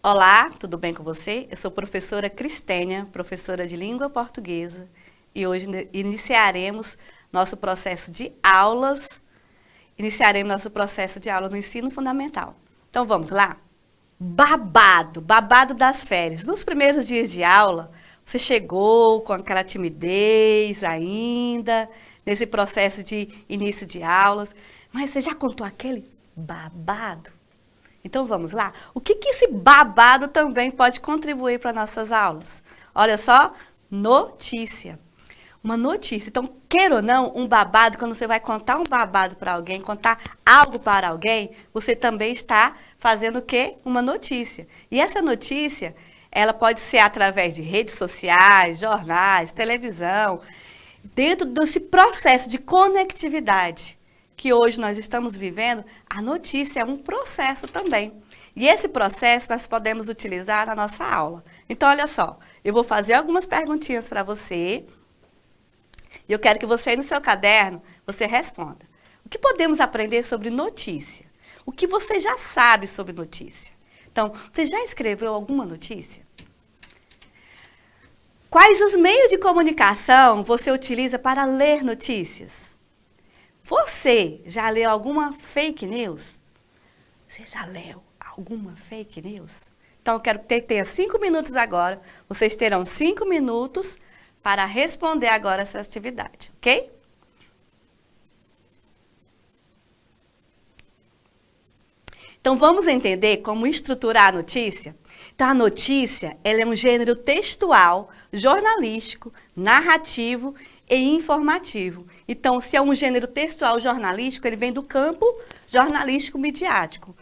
Olá, tudo bem com você? Eu sou professora Cristênia, professora de língua portuguesa, e hoje iniciaremos nosso processo de aulas, no ensino fundamental. Então vamos lá? Babado das férias. Nos primeiros dias de aula, você chegou com aquela timidez ainda, nesse processo de início de aulas, mas você já contou aquele babado? Então vamos lá? O que esse babado também pode contribuir para nossas aulas? Olha só, notícia. Uma notícia. Então, queira ou não, um babado, quando você vai contar um babado para alguém, contar algo para alguém, você também está fazendo o quê? Uma notícia. E essa notícia, ela pode ser através de redes sociais, jornais, televisão, dentro desse processo de conectividade que hoje nós estamos vivendo, a notícia é um processo também. E esse processo nós podemos utilizar na nossa aula. Então, olha só, eu vou fazer algumas perguntinhas para você. E eu quero que você, no seu caderno, você responda. O que podemos aprender sobre notícia? O que você já sabe sobre notícia? Então, você já escreveu alguma notícia? Quais os meios de comunicação você utiliza para ler notícias? Você já leu alguma fake news? Você já leu alguma fake news? Então, eu quero que tenha 5 minutos agora. Vocês terão 5 minutos para responder agora essa atividade, ok? Então, vamos entender como estruturar a notícia? Então, a notícia, ela é um gênero textual, jornalístico, narrativo e informativo. Então, se é um gênero textual jornalístico, ele vem do campo jornalístico midiático.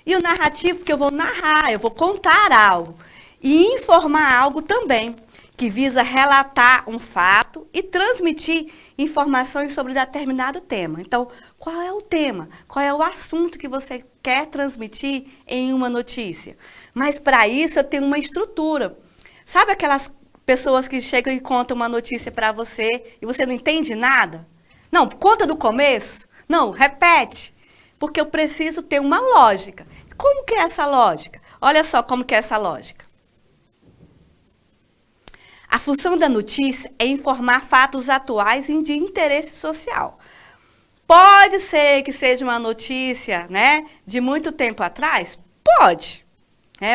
E o narrativo, que eu vou narrar, eu vou contar algo. E informar algo também, que visa relatar um fato e transmitir informações sobre determinado tema. Então, qual é o tema? Qual é o assunto que você quer transmitir em uma notícia? Mas, para isso, eu tenho uma estrutura. Sabe aquelas pessoas que chegam e contam uma notícia para você e você não entende nada? Não, conta do começo. Não, repete. Porque eu preciso ter uma lógica. Como que é essa lógica? Olha só como que é essa lógica. A função da notícia é informar fatos atuais e de interesse social. Pode ser que seja uma notícia, né, de muito tempo atrás? Pode.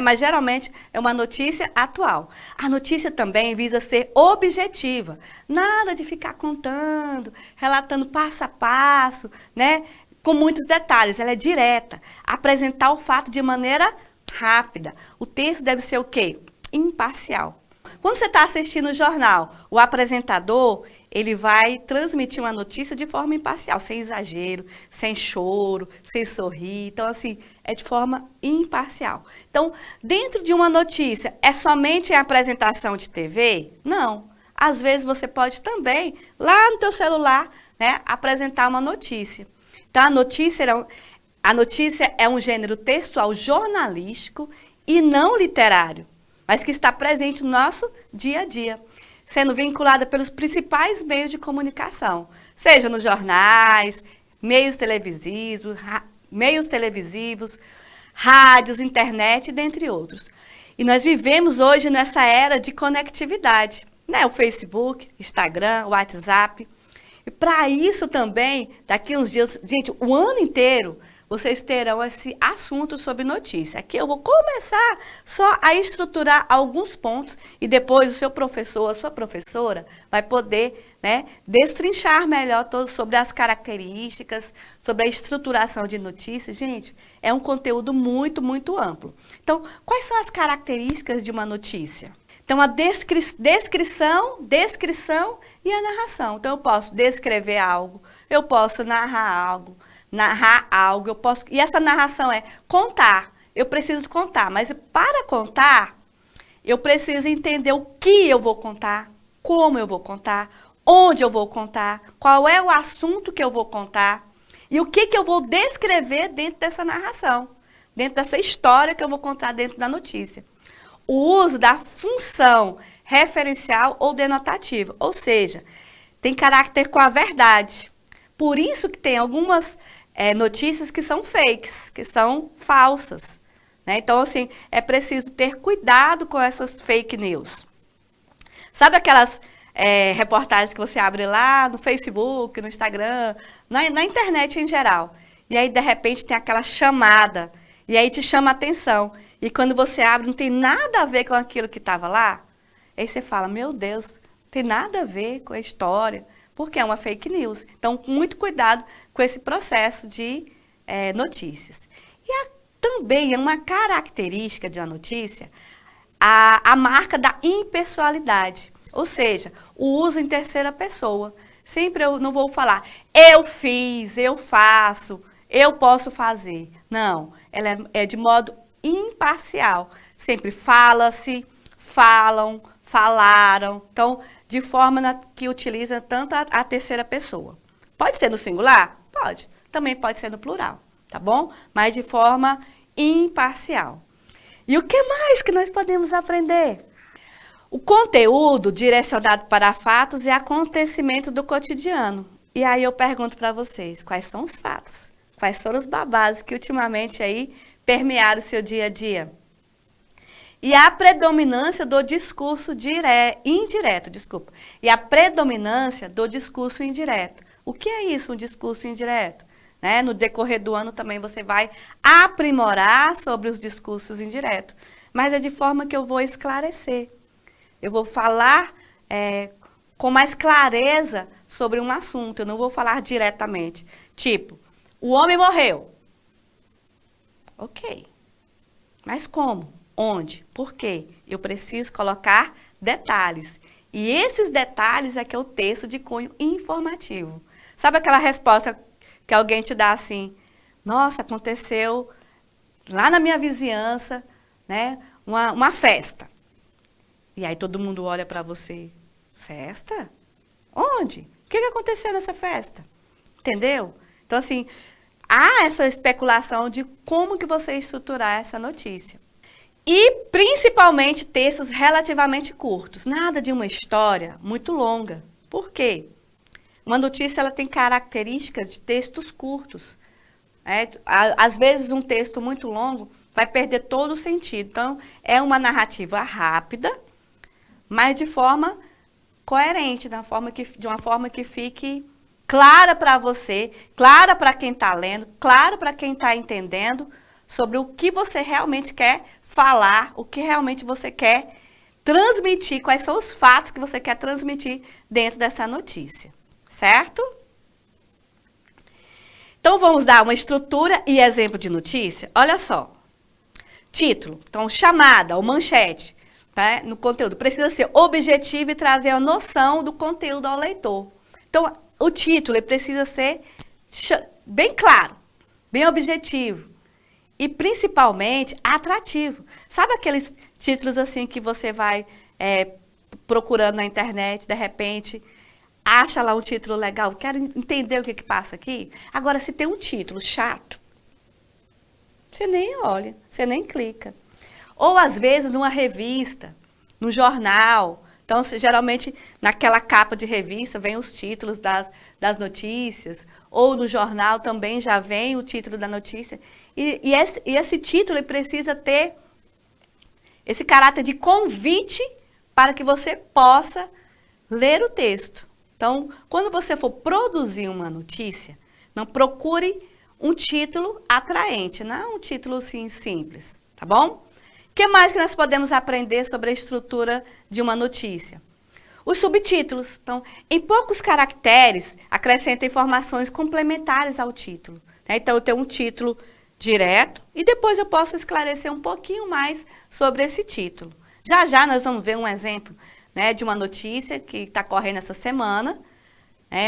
Mas geralmente é uma notícia atual. A notícia também visa ser objetiva. Nada de ficar contando, relatando passo a passo, né, com muitos detalhes. Ela é direta. Apresentar o fato de maneira rápida. O texto deve ser o quê? Imparcial. Quando você está assistindo o jornal, o apresentador, ele vai transmitir uma notícia de forma imparcial, sem exagero, sem choro, sem sorrir. Então, assim, é de forma imparcial. Então, dentro de uma notícia, é somente a apresentação de TV? Não. Às vezes, você pode também, lá no teu celular, né, apresentar uma notícia. Então, a notícia é um gênero textual jornalístico e não literário, mas que está presente no nosso dia a dia, sendo vinculada pelos principais meios de comunicação, seja nos jornais, meios televisivos, rádios, internet, dentre outros. E nós vivemos hoje nessa era de conectividade, né? O Facebook, Instagram, o WhatsApp. E para isso também, daqui uns dias, gente, o ano inteiro, vocês terão esse assunto sobre notícia. Aqui eu vou começar só a estruturar alguns pontos e depois o seu professor, a sua professora, vai poder, né, destrinchar melhor sobre as características, sobre a estruturação de notícias. Gente, é um conteúdo muito, muito amplo. Então, quais são as características de uma notícia? Então, a descrição e a narração. Então, eu posso descrever algo, eu posso narrar algo, eu posso... E essa narração é contar. Eu preciso contar, mas para contar, eu preciso entender o que eu vou contar, como eu vou contar, onde eu vou contar, qual é o assunto que eu vou contar e o que eu vou descrever dentro dessa narração, dentro dessa história que eu vou contar dentro da notícia. O uso da função referencial ou denotativa, ou seja, tem caráter com a verdade. Por isso que tem algumas notícias que são fakes, que são falsas, né? Então, assim, é preciso ter cuidado com essas fake news. Sabe aquelas reportagens que você abre lá no Facebook, no Instagram, na internet em geral? E aí, de repente, tem aquela chamada, e aí te chama a atenção. E quando você abre, não tem nada a ver com aquilo que estava lá. Aí você fala, meu Deus, não tem nada a ver com a história, porque é uma fake news. Então, muito cuidado com esse processo de notícias. E também é uma característica de uma notícia a marca da impessoalidade, ou seja, o uso em terceira pessoa. Sempre eu não vou falar, eu fiz, eu faço, eu posso fazer. Não, ela é de modo imparcial. Sempre fala-se, falam, falaram. Então, de forma que utiliza tanto a terceira pessoa. Pode ser no singular? Pode. Também pode ser no plural, tá bom? Mas de forma imparcial. E o que mais que nós podemos aprender? O conteúdo direcionado para fatos e acontecimentos do cotidiano. E aí eu pergunto para vocês, quais são os fatos? Quais foram os babados que ultimamente aí permearam o seu dia a dia? E a predominância do discurso indireto. E a predominância do discurso indireto. O que é isso, um discurso indireto? Né? No decorrer do ano também você vai aprimorar sobre os discursos indiretos. Mas é de forma que eu vou esclarecer. Eu vou falar com mais clareza sobre um assunto. Eu não vou falar diretamente. Tipo, o homem morreu. Ok. Mas como? Onde? Por quê? Eu preciso colocar detalhes. E esses detalhes é que é o texto de cunho informativo. Sabe aquela resposta que alguém te dá assim, nossa, aconteceu lá na minha vizinhança, né, uma festa. E aí todo mundo olha para você, festa? Onde? O que aconteceu nessa festa? Entendeu? Então, assim, há essa especulação de como que você estruturar essa notícia. E, principalmente, textos relativamente curtos. Nada de uma história muito longa. Por quê? Uma notícia ela tem características de textos curtos. Às vezes, um texto muito longo vai perder todo o sentido. Então, é uma narrativa rápida, mas de forma coerente, de uma forma que fique clara para você, clara para quem está lendo, clara para quem está entendendo sobre o que você realmente quer falar, o que realmente você quer transmitir, quais são os fatos que você quer transmitir dentro dessa notícia. Certo? Então, vamos dar uma estrutura e exemplo de notícia. Olha só. Título. Então, chamada ou manchete, tá? No conteúdo. Precisa ser objetivo e trazer a noção do conteúdo ao leitor. Então, o título ele precisa ser bem claro, bem objetivo e, principalmente, atrativo. Sabe aqueles títulos assim que você vai procurando na internet, de repente acha lá um título legal, quero entender o que passa aqui. Agora, se tem um título chato, você nem olha, você nem clica. Ou, às vezes, numa revista, no jornal. Então, geralmente, naquela capa de revista, vem os títulos das notícias. Ou no jornal também já vem o título da notícia. E esse título ele precisa ter esse caráter de convite para que você possa ler o texto. Então, quando você for produzir uma notícia, não procure um título atraente, não um título assim, simples, tá bom? O que mais que nós podemos aprender sobre a estrutura de uma notícia? Os subtítulos. Então, em poucos caracteres, acrescenta informações complementares ao título. Né? Então, eu tenho um título direto e depois eu posso esclarecer um pouquinho mais sobre esse título. Já já nós vamos ver um exemplo, né, de uma notícia que está correndo essa semana,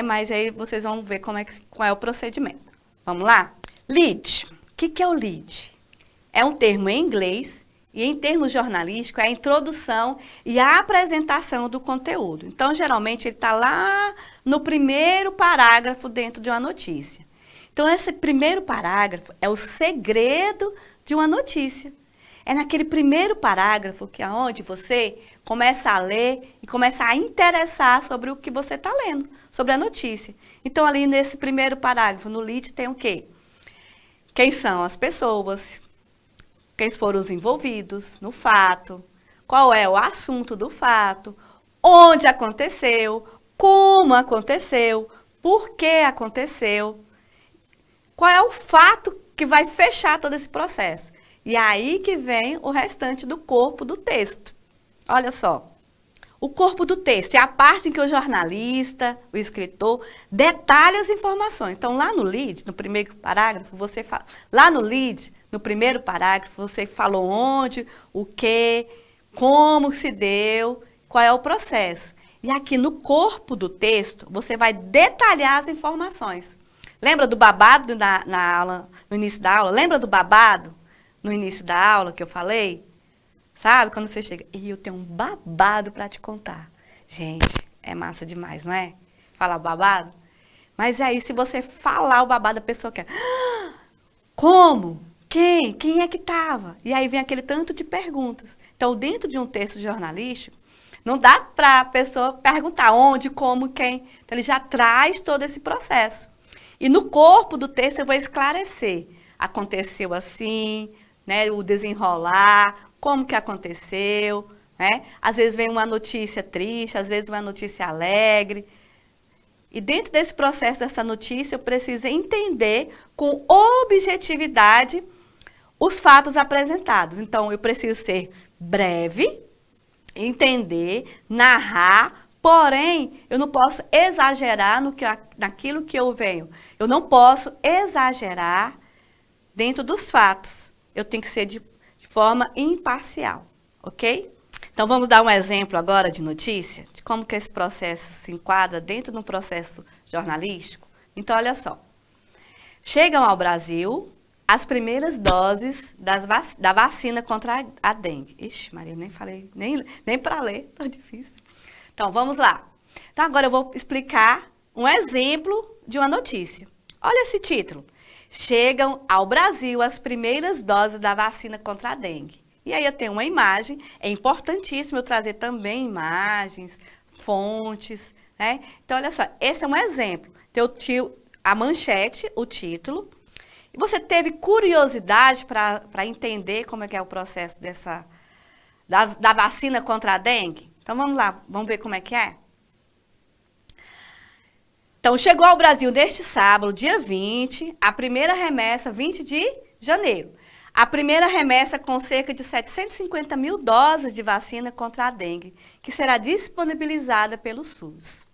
mas aí vocês vão ver qual é o procedimento. Vamos lá? Lead. O que é o lead? É um termo em inglês e, em termos jornalísticos, é a introdução e a apresentação do conteúdo. Então, geralmente, ele está lá no primeiro parágrafo dentro de uma notícia. Então, esse primeiro parágrafo é o segredo de uma notícia. É naquele primeiro parágrafo que é onde você começa a ler e começa a interessar sobre o que você está lendo, sobre a notícia. Então, ali nesse primeiro parágrafo, no lead, tem o quê? Quem são as pessoas? quem foram os envolvidos no fato, qual é o assunto do fato, onde aconteceu, como aconteceu, por que aconteceu, qual é o fato que vai fechar todo esse processo. E aí que vem o restante do corpo do texto. Olha só. O corpo do texto é a parte em que o jornalista, o escritor, detalha as informações. Então, lá no lead, no primeiro parágrafo, você fala. Lá no lead, no primeiro parágrafo, você falou onde, o que, como se deu, qual é o processo. E aqui no corpo do texto, você vai detalhar as informações. Lembra do babado na aula, no início da aula? Lembra do babado no início da aula que eu falei? Sabe, quando você chega, e eu tenho um babado para te contar. Gente, é massa demais, não é? Falar o babado. Mas aí, se você falar o babado, a pessoa quer. "Ah, como? Quem? Quem é que estava?" E aí vem aquele tanto de perguntas. Então, dentro de um texto jornalístico, não dá para a pessoa perguntar onde, como, quem. Então, ele já traz todo esse processo. E no corpo do texto, eu vou esclarecer. Aconteceu assim, né, o desenrolar, como que aconteceu, né? Às vezes vem uma notícia triste, às vezes uma notícia alegre. E dentro desse processo, dessa notícia, eu preciso entender com objetividade os fatos apresentados. Então, eu preciso ser breve, entender, narrar, porém, eu não posso exagerar naquilo que eu venho. Eu não posso exagerar dentro dos fatos. Eu tenho que ser de forma imparcial, ok? Então, vamos dar um exemplo agora de notícia, de como que esse processo se enquadra dentro de um processo jornalístico. Então, olha só. Chegam ao Brasil as primeiras doses da vacina contra a dengue. Ixi, Maria, nem falei, nem para ler, tá difícil. Então, vamos lá. Então, agora eu vou explicar um exemplo de uma notícia. Olha esse título. Chegam ao Brasil as primeiras doses da vacina contra a dengue. E aí eu tenho uma imagem, é importantíssimo eu trazer também imagens, fontes, né? Então, olha só, esse é um exemplo. Então, eu tiro a manchete, o título. E você teve curiosidade para entender como é que é o processo da vacina contra a dengue? Então, vamos lá, vamos ver como é que é? Então, chegou ao Brasil neste sábado, dia 20, a primeira remessa, 20 de janeiro. A primeira remessa com cerca de 750 mil doses de vacina contra a dengue, que será disponibilizada pelo SUS.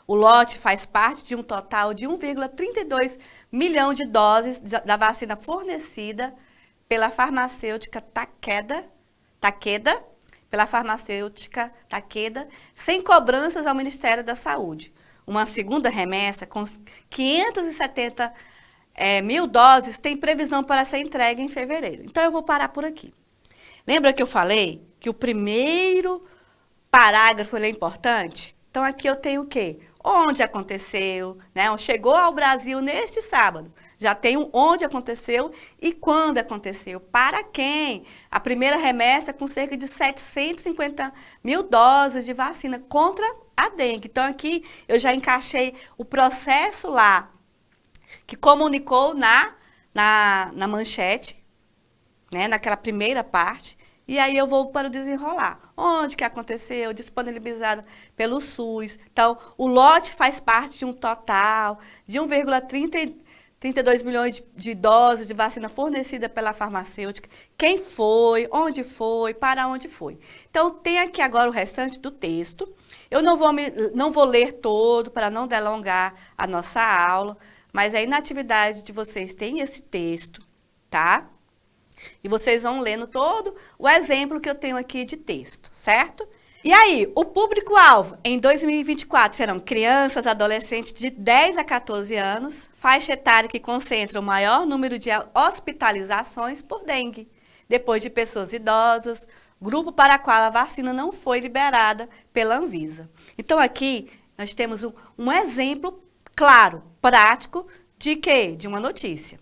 O lote faz parte de um total de 1,32 milhão de doses da vacina fornecida pela farmacêutica Takeda, sem cobranças ao Ministério da Saúde. Uma segunda remessa com 570 mil doses tem previsão para ser entregue em fevereiro. Então, eu vou parar por aqui. Lembra que eu falei que o primeiro parágrafo é importante? Então, aqui eu tenho o quê? Onde aconteceu, né? Chegou ao Brasil neste sábado. Já tenho onde aconteceu e quando aconteceu. Para quem? A primeira remessa com cerca de 750 mil doses de vacina contra a dengue. Então, aqui eu já encaixei o processo lá, que comunicou na manchete, né, naquela primeira parte, e aí eu vou para o desenrolar. Onde que aconteceu? Disponibilizado pelo SUS. Então, o lote faz parte de um total de 1,32 milhões de doses de vacina fornecida pela farmacêutica. Quem foi, onde foi, para onde foi. Então, tem aqui agora o restante do texto. Eu não vou ler todo para não delongar a nossa aula, mas aí na atividade de vocês tem esse texto, tá? E vocês vão lendo todo o exemplo que eu tenho aqui de texto, certo? E aí, o público-alvo em 2024 serão crianças, adolescentes de 10 a 14 anos, faixa etária que concentra o maior número de hospitalizações por dengue, depois de pessoas idosas, grupo para o qual a vacina não foi liberada pela Anvisa. Então, aqui nós temos um exemplo claro, prático, de quê? De uma notícia.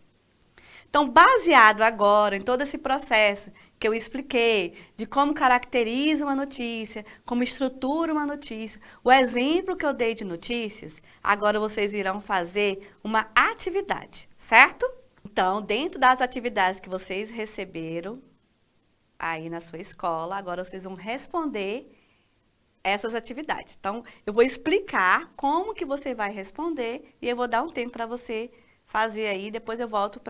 Então, baseado agora em todo esse processo que eu expliquei, de como caracteriza uma notícia, como estrutura uma notícia, o exemplo que eu dei de notícias, agora vocês irão fazer uma atividade, certo? Então, dentro das atividades que vocês receberam, aí na sua escola. Agora vocês vão responder essas atividades. Então, eu vou explicar como que você vai responder e eu vou dar um tempo para você fazer aí, depois eu volto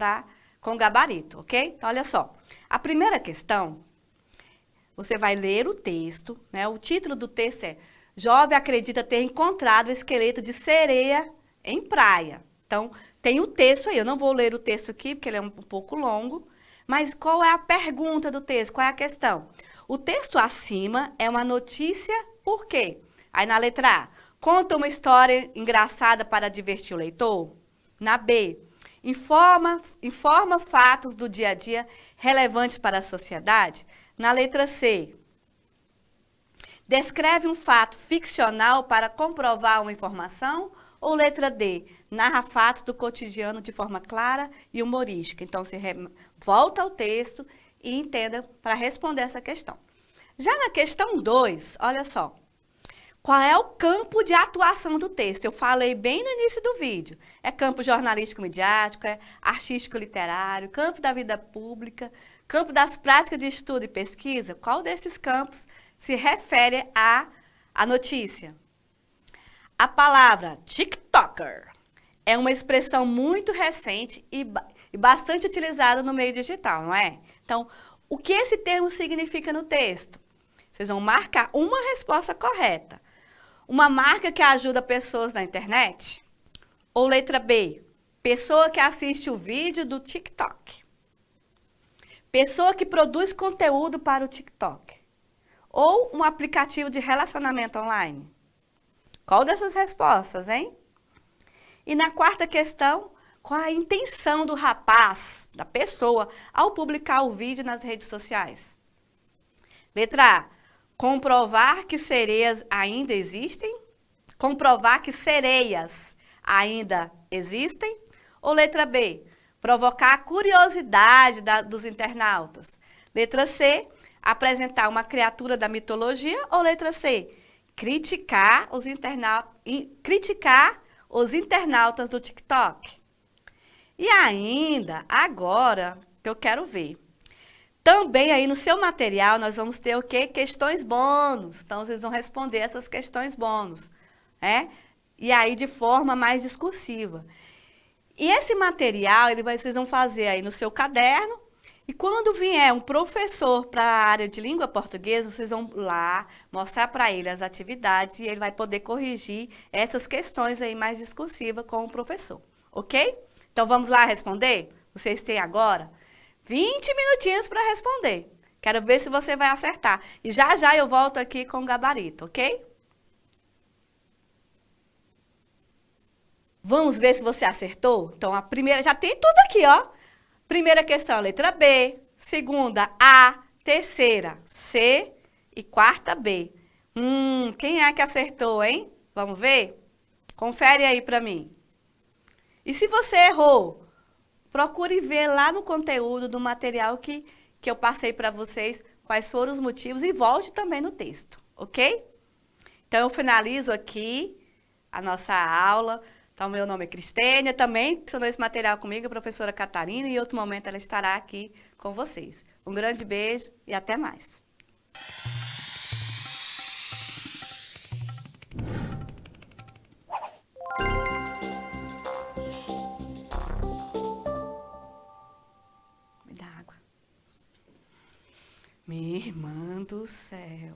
com o gabarito, ok? Então, olha só. A primeira questão, você vai ler o texto, né? O título do texto é Jovem acredita ter encontrado o esqueleto de sereia em praia. Então, tem o texto aí. Eu não vou ler o texto aqui, porque ele é um pouco longo. Mas qual é a pergunta do texto? Qual é a questão? O texto acima é uma notícia, por quê? Aí na letra A, conta uma história engraçada para divertir o leitor. Na B, informa fatos do dia a dia relevantes para a sociedade. Na letra C, descreve um fato ficcional para comprovar uma informação. Ou letra D, narra fatos do cotidiano de forma clara e humorística. Então, você volta ao texto e entenda para responder essa questão. Já na questão 2, olha só. Qual é o campo de atuação do texto? Eu falei bem no início do vídeo. É campo jornalístico-midiático, é artístico-literário, campo da vida pública, campo das práticas de estudo e pesquisa. Qual desses campos se refere à notícia? A palavra TikToker é uma expressão muito recente e bastante utilizada no meio digital, não é? Então, o que esse termo significa no texto? Vocês vão marcar uma resposta correta. Uma marca que ajuda pessoas na internet? Ou letra B, pessoa que assiste o vídeo do TikTok. Pessoa que produz conteúdo para o TikTok. Ou um aplicativo de relacionamento online. Qual dessas respostas, hein? E na quarta questão, qual a intenção do rapaz, da pessoa, ao publicar o vídeo nas redes sociais? Letra A, comprovar que sereias ainda existem? Comprovar que sereias ainda existem? Ou letra B, provocar a curiosidade dos internautas? Letra C, apresentar uma criatura da mitologia? Ou letra C, criticar os internautas do TikTok? E ainda, agora, que eu quero ver. Também aí no seu material nós vamos ter o quê? Questões bônus. Então, vocês vão responder essas questões bônus, né? E aí de forma mais discursiva. E esse material, vocês vão fazer aí no seu caderno. E quando vier um professor para a área de língua portuguesa, vocês vão lá mostrar para ele as atividades e ele vai poder corrigir essas questões aí mais discursivas com o professor, ok? Então, vamos lá responder? Vocês têm agora 20 minutinhos para responder. Quero ver se você vai acertar. E já já eu volto aqui com o gabarito, ok? Vamos ver se você acertou? Então, a primeira, já tem tudo aqui, ó. Primeira questão, letra B. Segunda, A. Terceira, C. E quarta, B. Quem é que acertou, hein? Vamos ver? Confere aí para mim. E se você errou, procure ver lá no conteúdo do material que eu passei para vocês quais foram os motivos e volte também no texto, ok? Então, eu finalizo aqui a nossa aula. Então, meu nome é Cristênia, também ensinou esse material comigo, a professora Catarina, e em outro momento ela estará aqui com vocês. Um grande beijo e até mais. Me dá água. Minha irmã do céu.